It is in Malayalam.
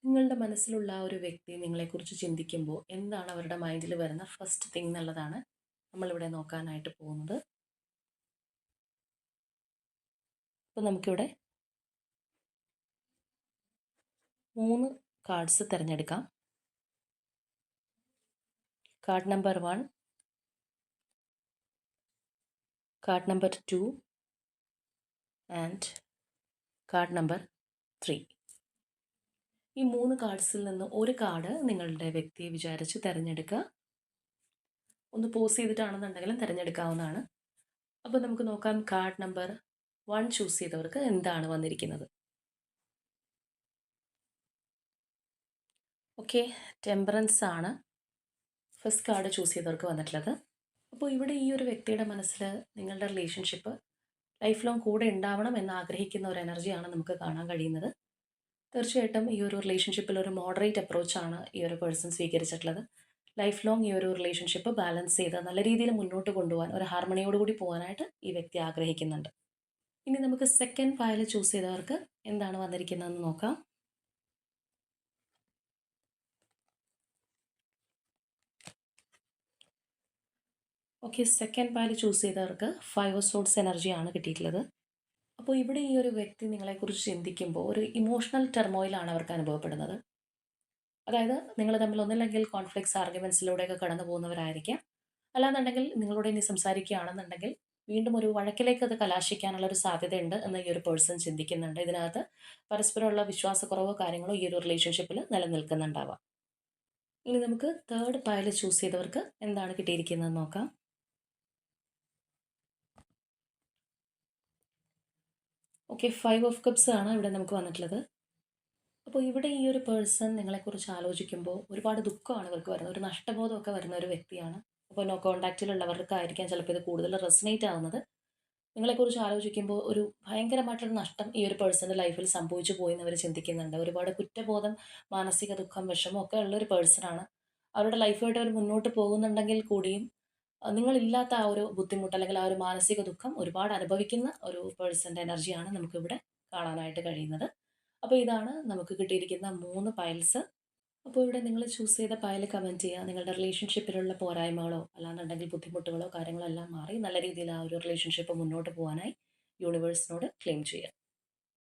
നിങ്ങളുടെ മനസ്സിലുള്ള ആ ഒരു വ്യക്തി നിങ്ങളെക്കുറിച്ച് ചിന്തിക്കുമ്പോൾ എന്താണ് അവരുടെ മൈൻഡിൽ വരുന്ന ഫസ്റ്റ് തിങ് എന്നുള്ളതാണ് നമ്മളിവിടെ നോക്കാനായിട്ട് പോകുന്നത്. അപ്പോൾ നമുക്കിവിടെ 3 കാർഡ്സ് തിരഞ്ഞെടുക്കാം. Card number 1, card number 2 and card number 3. ഈ 3 കാർഡ്സിൽ നിന്ന് ഒരു കാർഡ് നിങ്ങളുടെ വ്യക്തിയെ വിചാരിച്ച് തിരഞ്ഞെടുക്കുക. ഒന്ന് പോസ് ചെയ്തിട്ടാണെന്നുണ്ടെങ്കിലും തിരഞ്ഞെടുക്കാവുന്നതാണ്. അപ്പോൾ നമുക്ക് നോക്കാം കാർഡ് നമ്പർ 1 ചൂസ് ചെയ്തവർക്ക് എന്താണ് വന്നിരിക്കുന്നത്. ഓക്കെ, ടെമ്പറൻസ് ആണ് ഫസ്റ്റ് കാർഡ് ചൂസ് ചെയ്തവർക്ക് വന്നിട്ടുള്ളത്. അപ്പോൾ ഇവിടെ ഈ ഒരു വ്യക്തിയുടെ മനസ്സിൽ നിങ്ങളുടെ റിലേഷൻഷിപ്പ് ലൈഫ് ലോങ് കൂടെ ഉണ്ടാവണം എന്ന് ആഗ്രഹിക്കുന്ന ഒരു എനർജിയാണ് നമുക്ക് കാണാൻ കഴിയുന്നത്. തീർച്ചയായിട്ടും ഈ ഒരു റിലേഷൻഷിപ്പിൽ ഒരു മോഡറേറ്റ് അപ്രോച്ചാണ് ഈ ഒരു പേഴ്സൺ സ്വീകരിച്ചിട്ടുള്ളത്. ലൈഫ് ലോങ് ഈ ഒരു റിലേഷൻഷിപ്പ് ബാലൻസ് ചെയ്ത് നല്ല രീതിയിൽ മുന്നോട്ട് കൊണ്ടുപോകാൻ, ഒരു ഹാർമണിയോടുകൂടി പോകാനായിട്ട് ഈ വ്യക്തി ആഗ്രഹിക്കുന്നുണ്ട്. ഇനി നമുക്ക് സെക്കൻഡ് ഫയൽ ചൂസ് ചെയ്തവർക്ക് എന്താണ് വന്നിരിക്കുന്നതെന്ന് നോക്കാം. ഓക്കെ, സെക്കൻഡ് ഫയൽ ചൂസ് ചെയ്തവർക്ക് 5 ഓഫ് സോർഡ്സ് എനർജിയാണ് കിട്ടിയിട്ടുള്ളത്. അപ്പോൾ ഇവിടെ ഈ ഒരു വ്യക്തി നിങ്ങളെക്കുറിച്ച് ചിന്തിക്കുമ്പോൾ ഒരു ഇമോഷണൽ ടെർമോയിലാണ് അവർക്ക് അനുഭവപ്പെടുന്നത്. അതായത് നിങ്ങൾ തമ്മിൽ ഒന്നില്ലെങ്കിൽ കോൺഫ്ലിക്ട്സ്, ആർഗ്യുമെൻറ്റ്സിലൂടെയൊക്കെ കടന്നു പോകുന്നവരായിരിക്കാം. അല്ലാന്നുണ്ടെങ്കിൽ നിങ്ങളോട് ഇനി സംസാരിക്കുകയാണെന്നുണ്ടെങ്കിൽ വീണ്ടും ഒരു വഴക്കിലേക്ക് അത് കലാശിക്കാനുള്ള ഒരു സാധ്യതയുണ്ട് എന്ന് ഈ ഒരു പേഴ്സൺ ചിന്തിക്കുന്നുണ്ട്. ഇതിനകത്ത് പരസ്പരമുള്ള വിശ്വാസക്കുറവോ കാര്യങ്ങളോ ഈ ഒരു റിലേഷൻഷിപ്പിൽ നിലനിൽക്കുന്നുണ്ടാവാം. ഇനി നമുക്ക് തേർഡ് പയൽ ചൂസ് ചെയ്തവർക്ക് എന്താണ് കിട്ടിയിരിക്കുന്നത് നോക്കാം. ഓക്കെ, 5 ഓഫ് കപ്സ് ആണ് ഇവിടെ നമുക്ക് വന്നിട്ടുള്ളത്. അപ്പോൾ ഇവിടെ ഈ ഒരു പേഴ്സൺ നിങ്ങളെക്കുറിച്ച് ആലോചിക്കുമ്പോൾ ഒരുപാട് ദുഃഖമാണ് ഇവർക്ക് വരുന്നത്, ഒരു നഷ്ടബോധമൊക്കെ വരുന്ന ഒരു വ്യക്തിയാണ്. അപ്പോൾ നോ കോൺടാക്റ്റിലുള്ളവർക്കായിരിക്കാം ചിലപ്പോൾ ഇത് കൂടുതൽ റെസനേറ്റ് ആവുന്നത്. നിങ്ങളെക്കുറിച്ച് ആലോചിക്കുമ്പോൾ ഒരു ഭയങ്കരമായിട്ടൊരു നഷ്ടം ഈ ഒരു പേഴ്സൻ്റെ ലൈഫിൽ സംഭവിച്ചു പോയി എന്ന് അവർ ചിന്തിക്കുന്നുണ്ട്. ഒരുപാട് കുറ്റബോധം, മാനസിക ദുഃഖം, വിഷമം ഒക്കെ ഉള്ളൊരു പേഴ്സണാണ്. അവരുടെ ലൈഫായിട്ട് അവർ മുന്നോട്ട് പോകുന്നുണ്ടെങ്കിൽ കൂടിയും നിങ്ങളില്ലാത്ത ആ ഒരു ബുദ്ധിമുട്ട് അല്ലെങ്കിൽ ആ ഒരു മാനസിക ദുഃഖം ഒരുപാട് അനുഭവിക്കുന്ന ഒരു പേഴ്സൻ്റെ എനർജിയാണ് നമുക്കിവിടെ കാണാനായിട്ട് കഴിയുന്നത്. അപ്പോൾ ഇതാണ് നമുക്ക് കിട്ടിയിരിക്കുന്ന 3 പയൽസ്. അപ്പോൾ ഇവിടെ നിങ്ങൾ ചൂസ് ചെയ്ത പയൽ കമൻറ്റ് ചെയ്യുക. നിങ്ങളുടെ റിലേഷൻഷിപ്പിലുള്ള പോരായ്മകളോ അല്ലാന്നുണ്ടെങ്കിൽ ബുദ്ധിമുട്ടുകളോ കാര്യങ്ങളോ എല്ലാം മാറി നല്ല രീതിയിൽ ആ ഒരു റിലേഷൻഷിപ്പ് മുന്നോട്ട് പോകാനായി യൂണിവേഴ്സിനോട് ക്ലെയിം ചെയ്യുക.